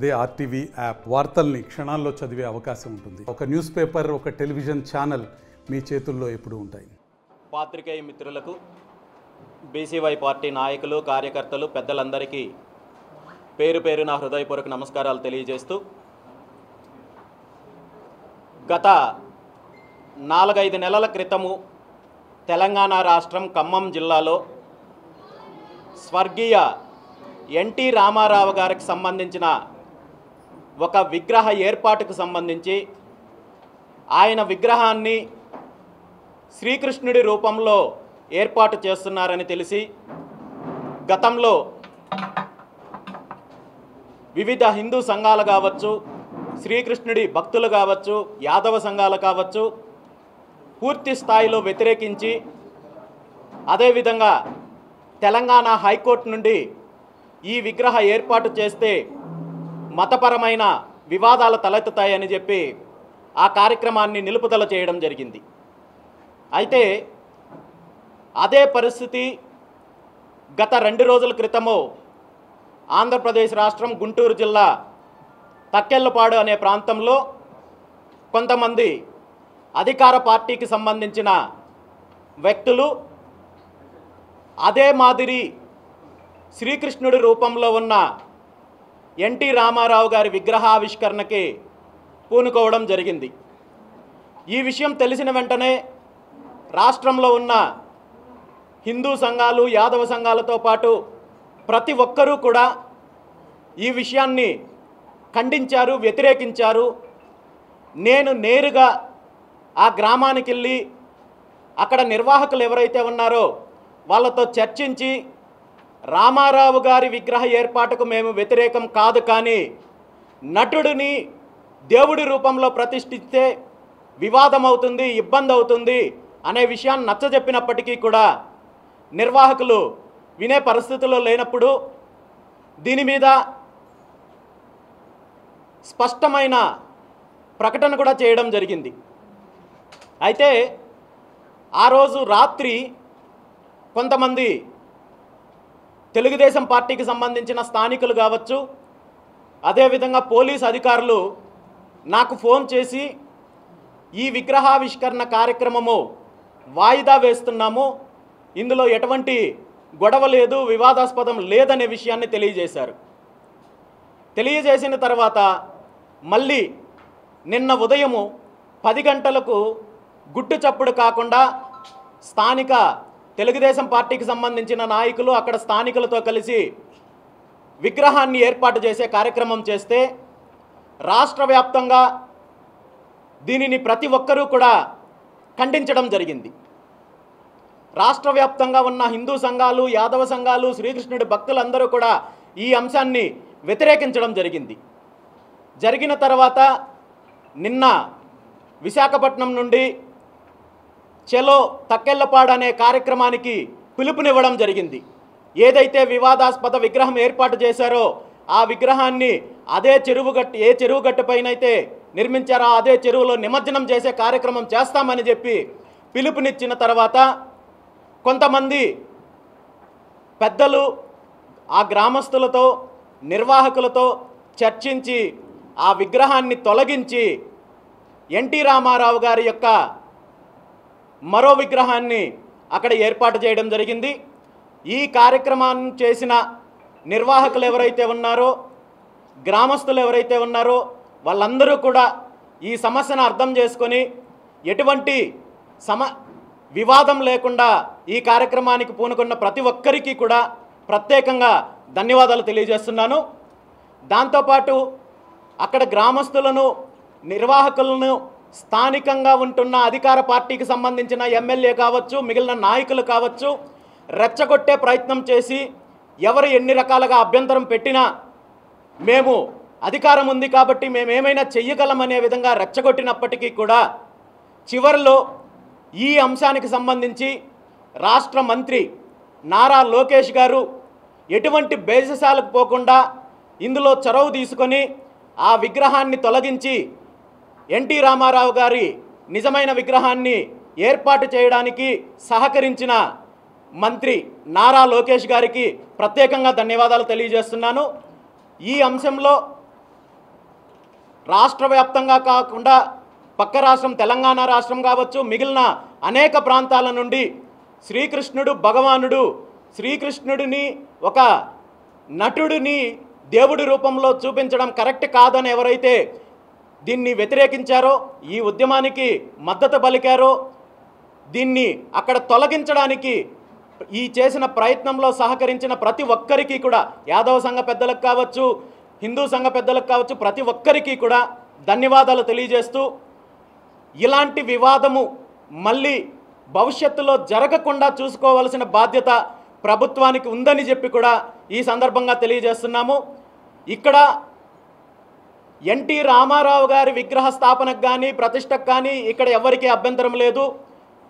అదే RTV app వార్తల్ని క్షణాల్లో చదివే అవకాశం ఉంటుంది. ఒక న్యూస్ పేపర్, ఒక టెలివిజన్ ఛానల్ మీ చేతుల్లో ఎప్పుడూ ఉంటాయి. పాత్రికేయ మిత్రులకు, బీసీవై పార్టీ నాయకులు, కార్యకర్తలు, పెద్దలందరికీ పేరు పేరున హృదయపూర్వక నమస్కారాలు తెలియజేస్తూ, గత 4-5 నెలల క్రితము తెలంగాణ రాష్ట్రం ఖమ్మం జిల్లాలో స్వర్గీయ ఎన్టీ రామారావు గారికి సంబంధించిన ఒక విగ్రహ ఏర్పాటుకు సంబంధించి ఆయన విగ్రహాన్ని శ్రీకృష్ణుడి రూపంలో ఏర్పాటు చేస్తున్నారని తెలిసి గతంలో వివిధ హిందూ సంఘాలు కావచ్చు, శ్రీకృష్ణుడి భక్తులు కావచ్చు, యాదవ సంఘాలు కావచ్చు, పూర్తి స్థాయిలో వ్యతిరేకించి అదేవిధంగా తెలంగాణ హైకోర్టు నుండి ఈ విగ్రహ ఏర్పాటు చేస్తే మతపరమైన వివాదాలు తలెత్తుతాయని చెప్పి ఆ కార్యక్రమాన్ని నిలుపుదల చేయడం జరిగింది. అయితే అదే పరిస్థితి గత 2 రోజుల క్రితము ఆంధ్రప్రదేశ్ రాష్ట్రం గుంటూరు జిల్లా తక్కెళ్ళపాడు అనే ప్రాంతంలో కొంతమంది అధికార పార్టీకి సంబంధించిన వ్యక్తులు అదే మాదిరి శ్రీకృష్ణుడి రూపంలో ఉన్న ఎన్టీ రామారావు గారి విగ్రహావిష్కరణకి పూనుకోవడం జరిగింది. ఈ విషయం తెలిసిన వెంటనే రాష్ట్రంలో ఉన్న హిందూ సంఘాలు, యాదవ సంఘాలతో పాటు ప్రతి ఒక్కరూ కూడా ఈ విషయాన్ని ఖండించారు, వ్యతిరేకించారు. నేను నేరుగా ఆ గ్రామానికి వెళ్ళి అక్కడ నిర్వాహకులు ఎవరైతే ఉన్నారో వాళ్ళతో చర్చించి రామారావు గారి విగ్రహ ఏర్పాటుకు మేము వ్యతిరేకం కాదు, కానీ నటుడిని దేవుడి రూపంలో ప్రతిష్ఠిస్తే వివాదం అవుతుంది, ఇబ్బంది అవుతుంది అనే విషయాన్ని నచ్చజెప్పినప్పటికీ కూడా నిర్వాహకులు వినే పరిస్థితుల్లో లేనప్పుడు దీని మీద స్పష్టమైన ప్రకటన కూడా చేయడం జరిగింది. అయితే ఆ రోజు రాత్రి కొంతమంది తెలుగుదేశం పార్టీకి సంబంధించిన స్థానికులు కావచ్చు, అదేవిధంగా పోలీస్ అధికారులు నాకు ఫోన్ చేసి ఈ విగ్రహావిష్కరణ కార్యక్రమము వాయిదా వేస్తున్నాము, ఇందులో ఎటువంటి గొడవ లేదు, వివాదాస్పదం లేదనే విషయాన్ని తెలియజేశారు. తెలియజేసిన తర్వాత మళ్ళీ నిన్న ఉదయము 10 గంటలకు గుట్టు చప్పుడు కాకుండా స్థానిక తెలుగుదేశం పార్టీకి సంబంధించిన నాయకులు అక్కడ స్థానికులతో కలిసి విగ్రహాన్ని ఏర్పాటు చేసే కార్యక్రమం చేస్తే రాష్ట్ర వ్యాప్తంగా దీనిని ప్రతి ఒక్కరూ కూడా ఖండించడం జరిగింది. రాష్ట్ర వ్యాప్తంగా ఉన్న హిందూ సంఘాలు, యాదవ సంఘాలు, శ్రీకృష్ణుడి భక్తులందరూ కూడా ఈ అంశాన్ని వ్యతిరేకించడం జరిగింది. జరిగిన తర్వాత నిన్న విశాఖపట్నం నుండి చలో తక్కెళ్ళపాడు అనే కార్యక్రమానికి పిలుపునివ్వడం జరిగింది. ఏదైతే వివాదాస్పద విగ్రహం ఏర్పాటు చేశారో ఆ విగ్రహాన్ని అదే ఏ చెరువు గట్టుపైనైతే నిర్మించారో అదే చెరువులో నిమజ్జనం చేసే కార్యక్రమం చేస్తామని చెప్పి పిలుపునిచ్చిన తర్వాత కొంతమంది పెద్దలు ఆ గ్రామస్తులతో, నిర్వాహకులతో చర్చించి ఆ విగ్రహాన్ని తొలగించి ఎన్టీ రామారావు గారి యొక్క మరో విగ్రహాన్ని అక్కడ ఏర్పాటు చేయడం జరిగింది. ఈ కార్యక్రమాన్ని చేసిన నిర్వాహకులు ఎవరైతే ఉన్నారో, గ్రామస్తులు ఎవరైతే ఉన్నారో వాళ్ళందరూ కూడా ఈ సమస్యను అర్థం చేసుకొని ఎటువంటి వివాదం లేకుండా ఈ కార్యక్రమానికి పూనుకున్న ప్రతి ఒక్కరికి కూడా ప్రత్యేకంగా ధన్యవాదాలు తెలియజేస్తున్నాను. దాంతోపాటు అక్కడ గ్రామస్తులను, నిర్వాహకులను, స్థానికంగా ఉంటున్న అధికార పార్టీకి సంబంధించిన ఎమ్మెల్యే కావచ్చు, మిగిలిన నాయకులు కావచ్చు, రెచ్చగొట్టే ప్రయత్నం చేసి ఎవరు ఎన్ని రకాలుగా అభ్యంతరం పెట్టినా మేము అధికారం ఉంది కాబట్టి మేమేమైనా చెయ్యగలమనే విధంగా రెచ్చగొట్టినప్పటికీ కూడా చివరిలో ఈ అంశానికి సంబంధించి రాష్ట్ర మంత్రి నారా లోకేష్ గారు ఎటువంటి బేసిసాలకు పోకుండా ఇందులో చొరవ తీసుకొని ఆ విగ్రహాన్ని తొలగించి ఎన్టీ రామారావు గారి నిజమైన విగ్రహాన్ని ఏర్పాటు చేయడానికి సహకరించిన మంత్రి నారా లోకేష్ గారికి ప్రత్యేకంగా ధన్యవాదాలు తెలియజేస్తున్నాను. ఈ అంశంలో రాష్ట్ర వ్యాప్తంగా కాకుండా పక్క రాష్ట్రం తెలంగాణ రాష్ట్రం కావచ్చు, మిగిలిన అనేక ప్రాంతాల నుండి శ్రీకృష్ణుడు భగవానుడు శ్రీకృష్ణుడిని ఒక నటుడిని దేవుడి రూపంలో చూపించడం కరెక్ట్ కాదని ఎవరైతే దీన్ని వ్యతిరేకించారో, ఈ ఉద్యమానికి మద్దతు పలికారో, దీన్ని అక్కడ తొలగించడానికి ఈ చేసిన ప్రయత్నంలో సహకరించిన ప్రతి ఒక్కరికి కూడా, యాదవ సంఘ పెద్దలకు కావచ్చు, హిందూ సంఘ పెద్దలకు కావచ్చు, ప్రతి ఒక్కరికి కూడా ధన్యవాదాలు తెలియజేస్తూ, ఇలాంటి వివాదము మళ్ళీ భవిష్యత్తులో జరగకుండా చూసుకోవాల్సిన బాధ్యత ప్రభుత్వానికి ఉందని చెప్పి కూడా ఈ సందర్భంగా తెలియజేస్తున్నాము. ఇక్కడ ఎన్టీ రామారావు గారి విగ్రహ స్థాపనకు కానీ ప్రతిష్టకు కానీ ఇక్కడ ఎవరికీ అభ్యంతరం లేదు.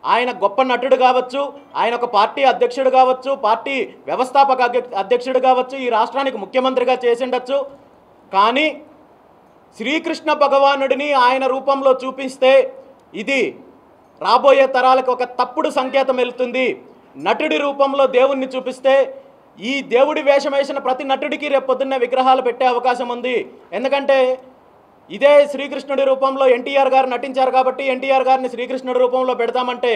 ఆయన గొప్ప నటుడు కావచ్చు, ఆయన ఒక పార్టీ అధ్యక్షుడు కావచ్చు, పార్టీ వ్యవస్థాపక అధ్యక్షుడు కావచ్చు, ఈ రాష్ట్రానికి ముఖ్యమంత్రిగా చేసిండొచ్చు. కానీ శ్రీకృష్ణ భగవానుడిని ఆయన రూపంలో చూపిస్తే ఇది రాబోయే తరాలకు ఒక తప్పుడు సంకేతం వెళ్తుంది. నటుడి రూపంలో దేవుణ్ణి చూపిస్తే ఈ దేవుడి వేషం వేసిన ప్రతి నటుడికి రేపు పొద్దున్నే విగ్రహాలు పెట్టే అవకాశం ఉంది. ఎందుకంటే ఇదే శ్రీకృష్ణుడి రూపంలో ఎన్టీఆర్ గారు నటించారు కాబట్టి ఎన్టీఆర్ గారిని శ్రీకృష్ణుడి రూపంలో పెడతామంటే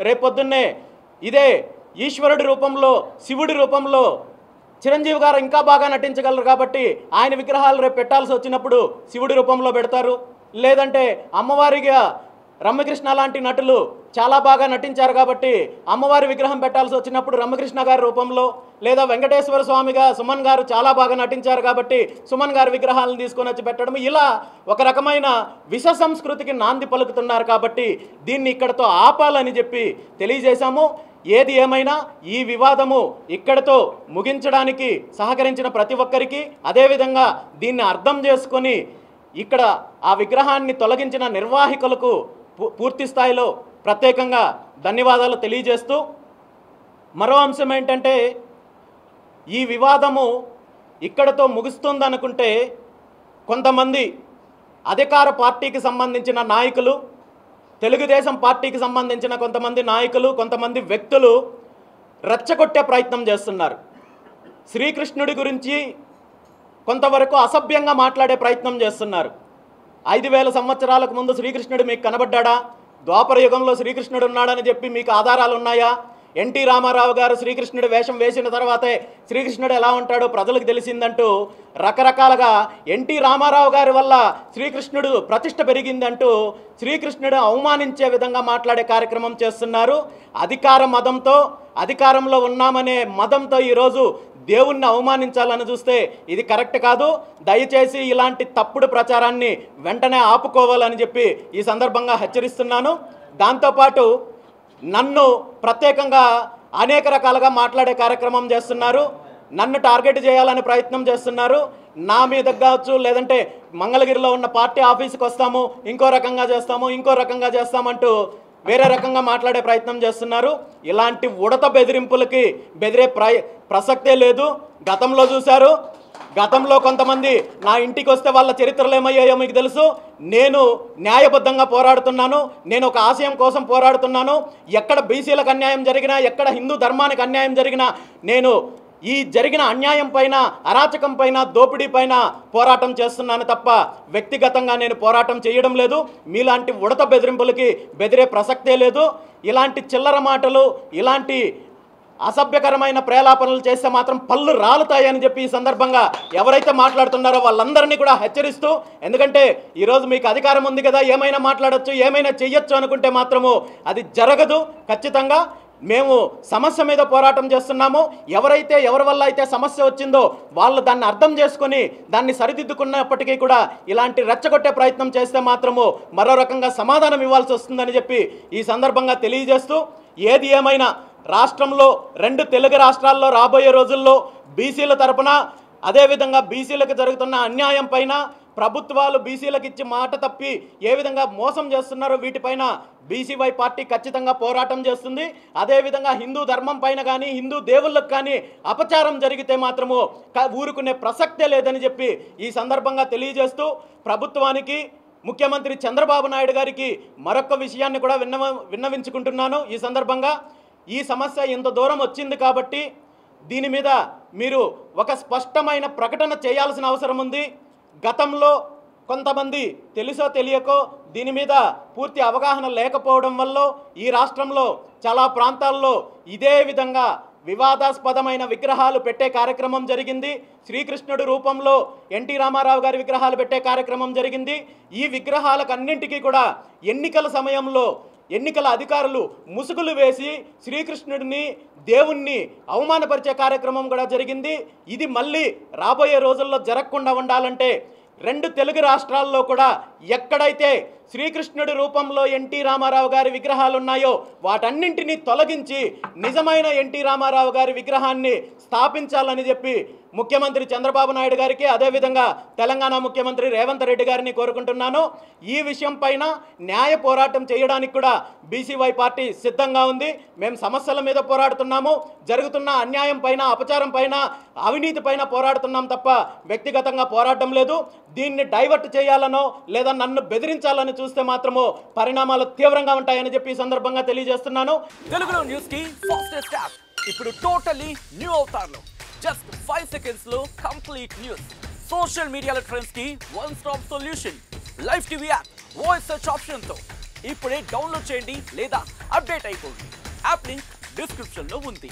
రేపు పొద్దున్నే ఇదే ఈశ్వరుడి రూపంలో, శివుడి రూపంలో చిరంజీవి గారు ఇంకా బాగా నటించగలరు కాబట్టి ఆయన విగ్రహాలు రేపు పెట్టాల్సి వచ్చినప్పుడు శివుడి రూపంలో పెడతారు. లేదంటే అమ్మవారిగా రమ్యకృష్ణ లాంటి నటులు చాలా బాగా నటించారు కాబట్టి అమ్మవారి విగ్రహం పెట్టాల్సి వచ్చినప్పుడు రమ్యకృష్ణ గారి రూపంలో, లేదా వెంకటేశ్వర స్వామిగా సుమన్ గారు చాలా బాగా నటించారు కాబట్టి సుమన్ గారి విగ్రహాలను తీసుకొని వచ్చి పెట్టడం, ఇలా ఒక రకమైన విష సంస్కృతికి నాంది పలుకుతున్నారు. కాబట్టి దీన్ని ఇక్కడతో ఆపాలని చెప్పి తెలియజేశాము. ఏది ఏమైనా ఈ వివాదము ఇక్కడతో ముగించడానికి సహకరించిన ప్రతి ఒక్కరికి, అదేవిధంగా దీన్ని అర్థం చేసుకొని ఇక్కడ ఆ విగ్రహాన్ని తొలగించిన నిర్వాహకులకు పూర్తి స్థాయిలో ప్రత్యేకంగా ధన్యవాదాలు తెలియజేస్తూ, మరో అంశం ఏంటంటే ఈ వివాదము ఇక్కడతో ముగుస్తుందనుకుంటే కొంతమంది అధికార పార్టీకి సంబంధించిన నాయకులు, తెలుగుదేశం పార్టీకి సంబంధించిన కొంతమంది నాయకులు, కొంతమంది వ్యక్తులు రెచ్చగొట్టే ప్రయత్నం చేస్తున్నారు. శ్రీకృష్ణుడి గురించి కొంతవరకు అసభ్యంగా మాట్లాడే ప్రయత్నం చేస్తున్నారు. 5000 సంవత్సరాలకు ముందు శ్రీకృష్ణుడు మీకు కనబడ్డా? ద్వాపర యుగంలో శ్రీకృష్ణుడు ఉన్నాడని చెప్పి మీకు ఆధారాలు ఉన్నాయా? ఎన్టీ రామారావు గారు శ్రీకృష్ణుడి వేషం వేసిన తర్వాతే శ్రీకృష్ణుడు ఎలా ఉంటాడో ప్రజలకు తెలిసిందంటూ రకరకాలుగా ఎన్టీ రామారావు గారి వల్ల శ్రీకృష్ణుడు ప్రతిష్ట పెరిగిందంటూ శ్రీకృష్ణుడు అవమానించే విధంగా మాట్లాడే కార్యక్రమం చేస్తున్నారు. అధికార మదంతో, అధికారంలో ఉన్నామనే మదంతో ఈరోజు దేవుణ్ణి అవమానించాలని చూస్తే ఇది కరెక్ట్ కాదు. దయచేసి ఇలాంటి తప్పుడు ప్రచారాన్ని వెంటనే ఆపుకోవాలని చెప్పి ఈ సందర్భంగా హెచ్చరిస్తున్నాను. దాంతోపాటు నన్ను ప్రత్యేకంగా అనేక రకాలుగా మాట్లాడే కార్యక్రమం చేస్తున్నారు. నన్ను టార్గెట్ చేయాలని ప్రయత్నం చేస్తున్నారు. నా మీద కావచ్చు, లేదంటే మంగళగిరిలో ఉన్న పార్టీ ఆఫీస్కి వస్తాము, ఇంకో రకంగా చేస్తామంటూ వేరే రకంగా మాట్లాడే ప్రయత్నం చేస్తున్నారు. ఇలాంటి ఉడత బెదిరింపులకి బెదిరే ప్రసక్తే లేదు. గతంలో చూశారు. గతంలో కొంతమంది నా ఇంటికి వస్తే వాళ్ళ చరిత్రలు ఏమయ్యాయో మీకు తెలుసు. నేను న్యాయబద్ధంగా పోరాడుతున్నాను. నేను ఒక ఆశయం కోసం పోరాడుతున్నాను. ఎక్కడ బీసీలకు అన్యాయం జరిగినా, ఎక్కడ హిందూ ధర్మానికి అన్యాయం జరిగినా నేను ఈ జరిగిన అన్యాయం పైన, అరాచకం పైన, దోపిడీ పైన పోరాటం చేస్తున్నాను తప్ప వ్యక్తిగతంగా నేను పోరాటం చేయడం లేదు. మీలాంటి ఉడత బెదిరింపులకి బెదిరే ప్రసక్తే లేదు. ఇలాంటి చిల్లర మాటలు, ఇలాంటి అసభ్యకరమైన ప్రేలాపనలు చేస్తే మాత్రం పళ్ళు రాలుతాయని చెప్పి ఈ సందర్భంగా ఎవరైతే మాట్లాడుతున్నారో వాళ్ళందరినీ కూడా హెచ్చరిస్తూ, ఎందుకంటే ఈరోజు మీకు అధికారం ఉంది కదా, ఏమైనా మాట్లాడచ్చు, ఏమైనా చెయ్యొచ్చు అనుకుంటే మాత్రము అది జరగదు. ఖచ్చితంగా మేము సమస్య మీద పోరాటం చేస్తున్నాము. ఎవరి వల్ల అయితే సమస్య వచ్చిందో వాళ్ళు దాన్ని అర్థం చేసుకొని దాన్ని సరిదిద్దుకున్నప్పటికీ కూడా ఇలాంటి రెచ్చగొట్టే ప్రయత్నం చేస్తే మాత్రము మరో రకంగా సమాధానం ఇవ్వాల్సి వస్తుందని చెప్పి ఈ సందర్భంగా తెలియజేస్తూ, ఏది ఏమైనా రాష్ట్రంలో 2 తెలుగు రాష్ట్రాల్లో రాబోయే రోజుల్లో బీసీల తరపున, అదేవిధంగా బీసీలకు జరుగుతున్న అన్యాయం పైన, ప్రభుత్వాలు బీసీలకు ఇచ్చి మాట తప్పి ఏ విధంగా మోసం చేస్తున్నారో వీటిపైన బీసీవై పార్టీ ఖచ్చితంగా పోరాటం చేస్తుంది. అదేవిధంగా హిందూ ధర్మం పైన కానీ, హిందూ దేవుళ్ళకు కానీ అపచారం జరిగితే మాత్రము ఊరుకునే ప్రసక్తే లేదని చెప్పి ఈ సందర్భంగా తెలియజేస్తూ, ప్రభుత్వానికి, ముఖ్యమంత్రి చంద్రబాబు నాయుడు గారికి మరొక విషయాన్ని కూడా విన్నవించుకుంటున్నాను. ఈ సందర్భంగా ఈ సమస్య ఇంత దూరం వచ్చింది కాబట్టి దీని మీద మీరు ఒక స్పష్టమైన ప్రకటన చేయాల్సిన అవసరం ఉంది. గతంలో కొంతమంది తెలుసో తెలియకో దీని మీద పూర్తి అవగాహన లేకపోవడం వల్ల ఈ రాష్ట్రంలో చాలా ప్రాంతాల్లో ఇదే విధంగా వివాదాస్పదమైన విగ్రహాలు పెట్టే కార్యక్రమం జరిగింది. శ్రీకృష్ణుడి రూపంలో ఎన్టీ రామారావు గారి విగ్రహాలు పెట్టే కార్యక్రమం జరిగింది. ఈ విగ్రహాలకన్నింటికీ కూడా ఎన్నికల సమయంలో ఎన్నికల అధికారులు ముసుగులు వేసి శ్రీకృష్ణుడిని దేవుణ్ణి అవమానపరిచే కార్యక్రమం కూడా జరిగింది. ఇది మళ్ళీ రాబోయే రోజుల్లో జరగకుండా ఉండాలంటే 2 తెలుగు రాష్ట్రాల్లో కూడా ఎక్కడైతే శ్రీకృష్ణుడి రూపంలో ఎన్టీ రామారావు గారి విగ్రహాలు ఉన్నాయో వాటన్నింటినీ తొలగించి నిజమైన ఎన్టీ రామారావు గారి విగ్రహాన్ని స్థాపించాలని చెప్పి ముఖ్యమంత్రి చంద్రబాబు నాయుడు గారికి, అదేవిధంగా తెలంగాణ ముఖ్యమంత్రి రేవంత్ రెడ్డి గారిని కోరుకుంటున్నాను. ఈ విషయం పైన న్యాయ పోరాటం చేయడానికి కూడా బీసీవై పార్టీ సిద్ధంగా ఉంది. మేము సమస్యల మీద పోరాడుతున్నాము, జరుగుతున్న అన్యాయం పైన, అపచారం పైన, అవినీతి పైన పోరాడుతున్నాం తప్ప వ్యక్తిగతంగా పోరాటం లేదు. దీన్ని డైవర్ట్ చేయాలనో లేదా నన్ను బెదిరించాలని చూస్తే మాత్రమో పరిణామాలు తీవ్రంగా ఉంటాయని చెప్పి ఈ సందర్భంగా తెలియజేస్తున్నాను. తెలుగులో న్యూస్ కి ఫాస్టెస్ట్ యాప్ ఇప్పుడు టోటల్లీ న్యూ అవతార్లో జస్ట్ 5 seconds లో కంప్లీట్ న్యూస్, సోషల్ మీడియాలో ట్రెండ్స్ కి one stop solution, live TV app, voice search option తో ఇప్పుడే డౌన్లోడ్ చేయండి లేదా అప్డేట్ అయిపోండి. యాప్ లింక్ డిస్క్రిప్షన్ లో ఉంది.